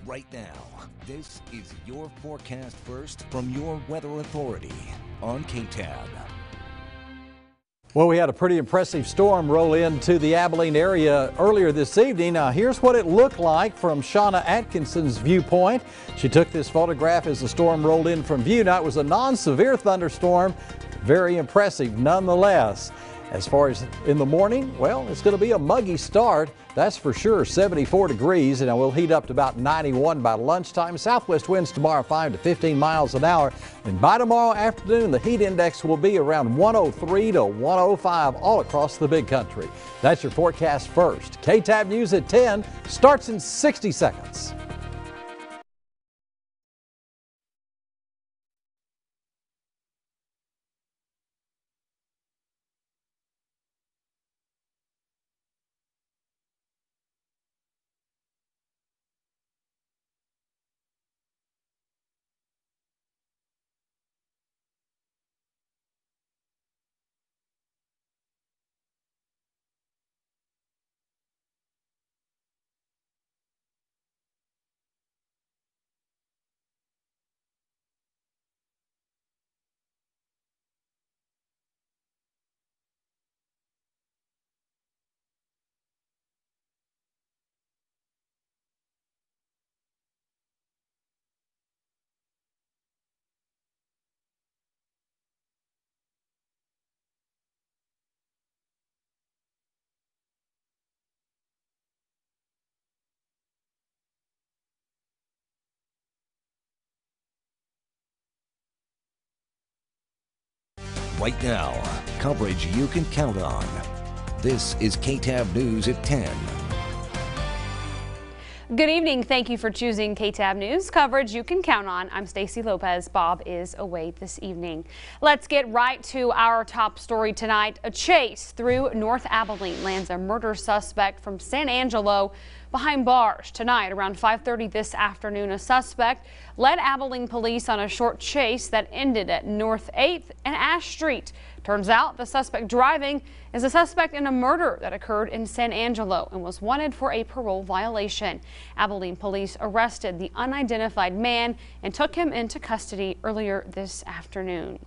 Right now, this is your forecast first from your weather authority on KTAB. Well, we had a pretty impressive storm roll into the Abilene area earlier this evening. Now, here's what it looked like from Shauna Atkinson's viewpoint. She took this photograph as the storm rolled in from view. Now, it was a non-severe thunderstorm. Very impressive nonetheless. As far as in the morning, well, it's going to be a muggy start. That's for sure. 74 degrees, and it will heat up to about 91 by lunchtime. Southwest winds tomorrow 5 to 15 miles an hour. And by tomorrow afternoon, the heat index will be around 103 to 105 all across the big country. That's your forecast first. KTAB News at 10 starts in 60 seconds. Right now, coverage you can count on. This is KTAB News at 10. Good evening. Thank you for choosing KTAB News, coverage you can count on. I'm Stacy Lopez. Bob is away this evening. Let's get right to our top story tonight. A chase through North Abilene lands a murder suspect from San Angelo behind bars. Tonight around 5:30 this afternoon, a suspect led Abilene police on a short chase that ended at North 8th and Ash Street. Turns out the suspect driving is a suspect in a murder that occurred in San Angelo and was wanted for a parole violation. Abilene police arrested the unidentified man and took him into custody earlier this afternoon.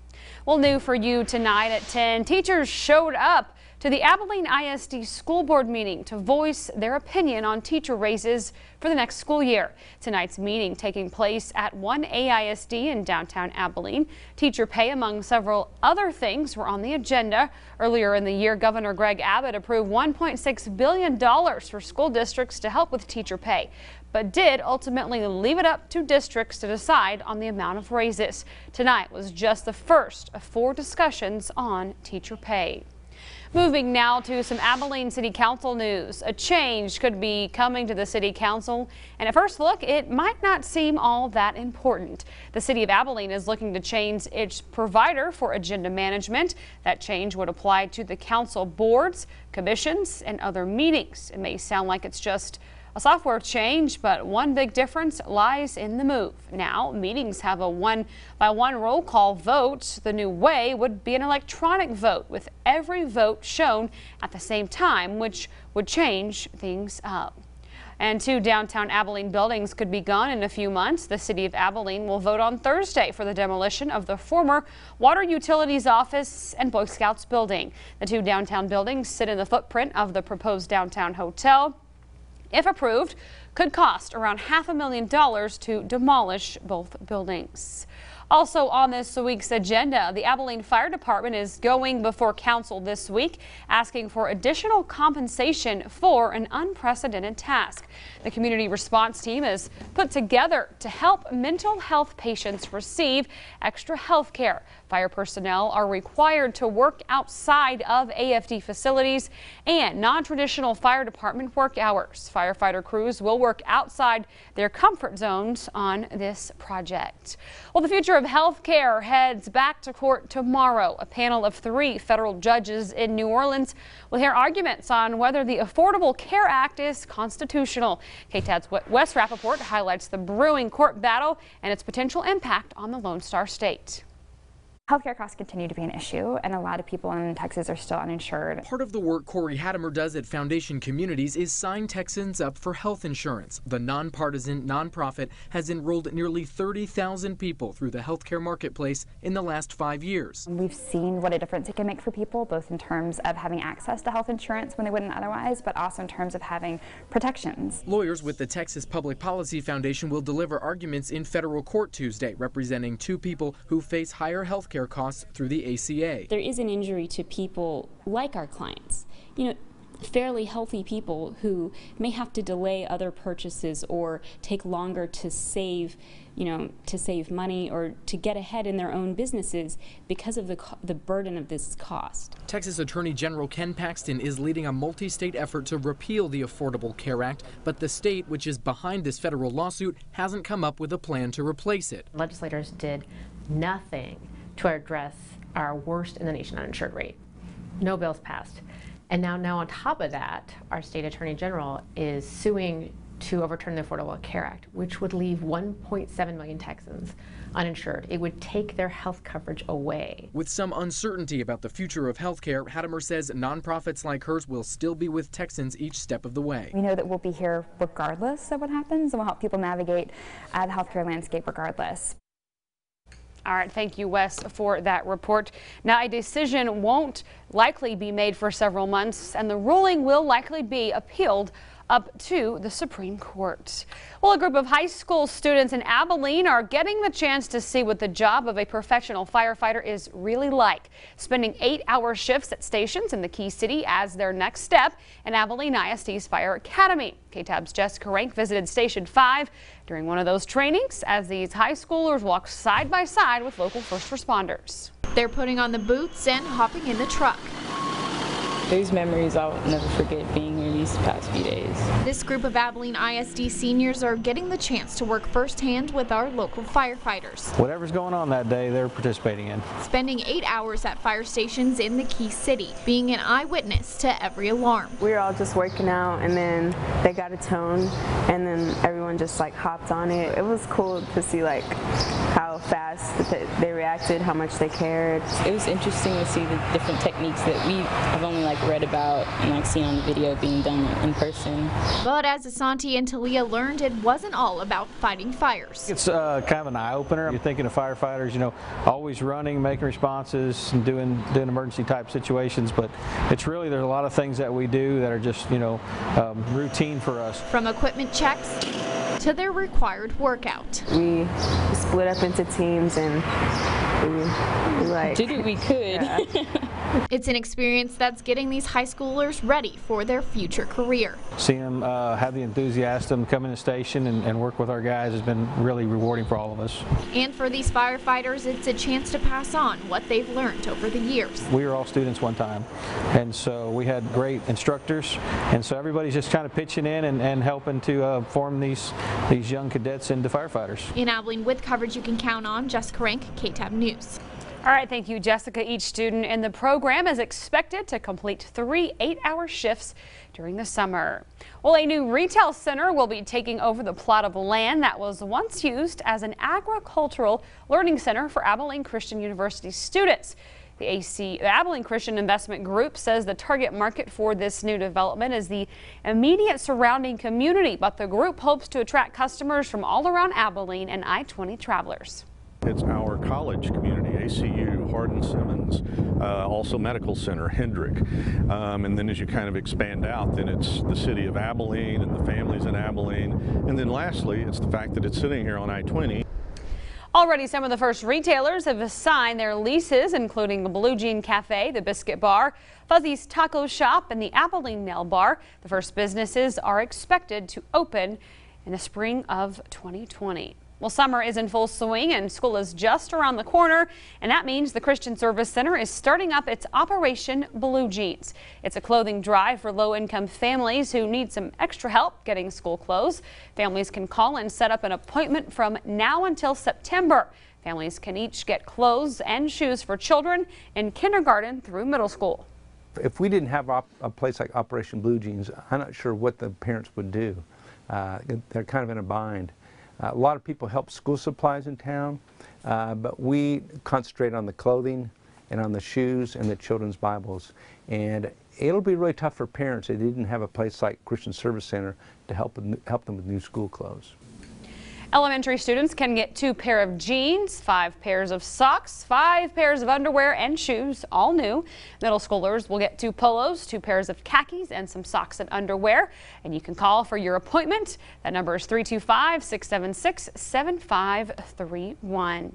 Well, new for you tonight at 10, teachers showed up to the Abilene ISD school board meeting to voice their opinion on teacher raises for the next school year. Tonight's meeting taking place at 1A ISD in downtown Abilene. Teacher pay, among several other things, were on the agenda. Earlier in the year, Governor Greg Abbott approved $1.6 billion for school districts to help with teacher pay, but did ultimately leave it up to districts to decide on the amount of raises. Tonight was just the first of 4 discussions on teacher pay. Moving now to some Abilene City Council news. A change could be coming to the City Council, and at first look, it might not seem all that important. The City of Abilene is looking to change its provider for agenda management. That change would apply to the council boards, commissions, and other meetings. It may sound like it's just a software change, but one big difference lies in the move. Now, meetings have a 1-by-1 roll call vote. The new way would be an electronic vote with every vote shown at the same time, which would change things up. And 2 downtown Abilene buildings could be gone in a few months. The City of Abilene will vote on Thursday for the demolition of the former Water Utilities Office and Boy Scouts building. The 2 downtown buildings sit in the footprint of the proposed downtown hotel. If approved, could cost around $500,000 to demolish both buildings. Also on this week's agenda, the Abilene Fire Department is going before council this week, asking for additional compensation for an unprecedented task. The community response team is put together to help mental health patients receive extra health care. Fire personnel are required to work outside of AFD facilities and non-traditional fire department work hours. Firefighter crews will work outside their comfort zones on this project. Well, the future of health care heads back to court tomorrow. A panel of 3 federal judges in New Orleans will hear arguments on whether the Affordable Care Act is constitutional. KTAB's Wes Rappaport highlights the brewing court battle and its potential impact on the Lone Star State. Healthcare costs continue to be an issue, and a lot of people in Texas are still uninsured. Part of the work Corey Hattemer does at Foundation Communities is sign Texans up for health insurance. The nonpartisan nonprofit has enrolled nearly 30,000 people through the healthcare marketplace in the last 5 years. We've seen what a difference it can make for people, both in terms of having access to health insurance when they wouldn't otherwise, but also in terms of having protections. Lawyers with the Texas Public Policy Foundation will deliver arguments in federal court Tuesday, representing 2 people who face higher health care costs through the ACA. There is an injury to people like our clients, fairly healthy people who may have to delay other purchases or take longer to save, to save money or to get ahead in their own businesses because of the burden of this cost. Texas Attorney General Ken Paxton is leading a multi-state effort to repeal the Affordable Care Act, but the state, which is behind this federal lawsuit, hasn't come up with a plan to replace it. Legislators did nothing to address our worst in the nation uninsured rate. No bills passed. And now on top of that, our state attorney general is suing to overturn the Affordable Care Act, which would leave 1.7 million Texans uninsured. It would take their health coverage away. With some uncertainty about the future of health care, Hattemer says nonprofits like hers will still be with Texans each step of the way. We know that we'll be here regardless of what happens, and we'll help people navigate the healthcare landscape regardless. All right, thank you, Wes, for that report. Now, a decision won't likely be made for several months, and the ruling will likely be appealed up to the Supreme Court. Well, a group of high school students in Abilene are getting the chance to see what the job of a professional firefighter is really like, spending 8-hour shifts at stations in the Key City as their next step in Abilene ISD's Fire Academy. KTAB's Jessica Rank visited Station 5 during one of those trainings as these high schoolers walk side by side with local first responders. They're putting on the boots and hopping in the truck. These memories I'll never forget being here these past few days. This group of Abilene ISD seniors are getting the chance to work firsthand with our local firefighters. Whatever's going on that day, they're participating in. Spending 8 hours at fire stations in the Key City, being an eyewitness to every alarm. We were all just working out, and then they got a tone, and then everyone just hopped on it. It was cool to see how fast they reacted, how much they cared. It was interesting to see the different techniques that I've only read about and seen on the video being done in person. But as Asante and Talia learned, it wasn't all about fighting fires. It's kind of an eye-opener. You're thinking of firefighters, always running, making responses, and doing emergency type situations, but it's really, there's a lot of things that we do that are just, routine for us. From equipment checks to their required workout. We split up into teams and we did what we could. Yeah. It's an experience that's getting these high schoolers ready for their future career. Seeing them have the enthusiasm, come in the station and work with our guys has been really rewarding for all of us. And for these firefighters, it's a chance to pass on what they've learned over the years. We were all students one time, and so we had great instructors, and so everybody's just kind of pitching in and helping to form these young cadets into firefighters. In Abilene, with coverage you can count on, Jessica Rank, KTAB News. All right, thank you, Jessica. Each student in the program is expected to complete 3 8-hour shifts during the summer. Well, a new retail center will be taking over the plot of land that was once used as an agricultural learning center for Abilene Christian University students. The Abilene Christian Investment Group says the target market for this new development is the immediate surrounding community, but the group hopes to attract customers from all around Abilene and I-20 travelers. It's our college community, ACU, Hardin-Simmons, also Medical Center, Hendrick. And then as you kind of expand out, then it's the city of Abilene and the families in Abilene. And then lastly, it's the fact that it's sitting here on I-20. Already, some of the first retailers have signed their leases, including the Blue Jean Cafe, the Biscuit Bar, Fuzzy's Taco Shop, and the Abilene Nail Bar. The first businesses are expected to open in the spring of 2020. Well, summer is in full swing and school is just around the corner, and that means the Christian Service Center is starting up its Operation Blue Jeans. It's a clothing drive for low-income families who need some extra help getting school clothes. Families can call and set up an appointment from now until September. Families can each get clothes and shoes for children in kindergarten through middle school. If we didn't have a place like Operation Blue Jeans, I'm not sure what the parents would do. They're kind of in a bind. A lot of people help school supplies in town, but we concentrate on the clothing and on the shoes and the children's Bibles. And it'll be really tough for parents if they didn't have a place like Christian Service Center to help them with new school clothes. Elementary students can get 2 pairs of jeans, 5 pairs of socks, 5 pairs of underwear and shoes, all new. Middle schoolers will get 2 polos, 2 pairs of khakis, and some socks and underwear. And you can call for your appointment. That number is 325-676-7531.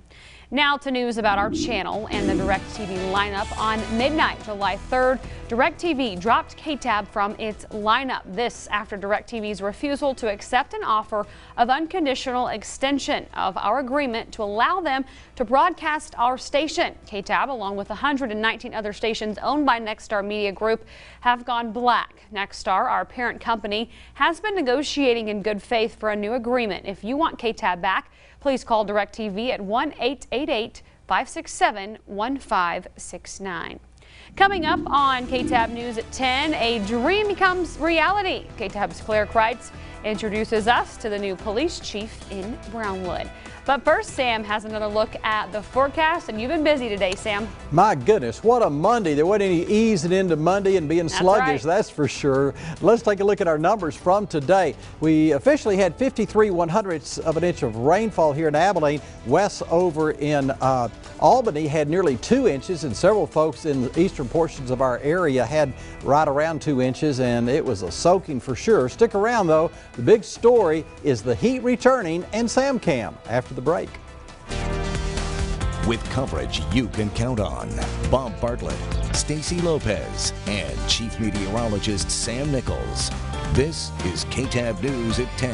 Now to news about our channel and the DirecTV lineup. On midnight, July 3rd, DirecTV dropped KTAB from its lineup. This after DirecTV's refusal to accept an offer of unconditional extension of our agreement to allow them to broadcast our station. KTAB, along with 119 other stations owned by Nexstar Media Group, have gone black. Nexstar, our parent company, has been negotiating in good faith for a new agreement. If you want KTAB back, please call DirecTV at 1-888-567-1569. Coming up on KTAB News at 10, a dream becomes reality. KTAB's Claire Kreitz introduces us to the new police chief in Brownwood. But first, Sam has another look at the forecast, and you've been busy today, Sam. My goodness, what a Monday. There wasn't any easing into Monday and being sluggish, that's for sure. Let's take a look at our numbers from today. We officially had 53/100ths of an inch of rainfall here in Abilene. Wes over in Albany had nearly 2 inches, and several folks in the eastern portions of our area had right around 2 inches, and it was a soaking for sure. Stick around though. The big story is the heat returning and SamCam after the break. With coverage you can count on, Bob Bartlett, Stacy Lopez, and Chief Meteorologist Sam Nichols. This is KTAB News at 10.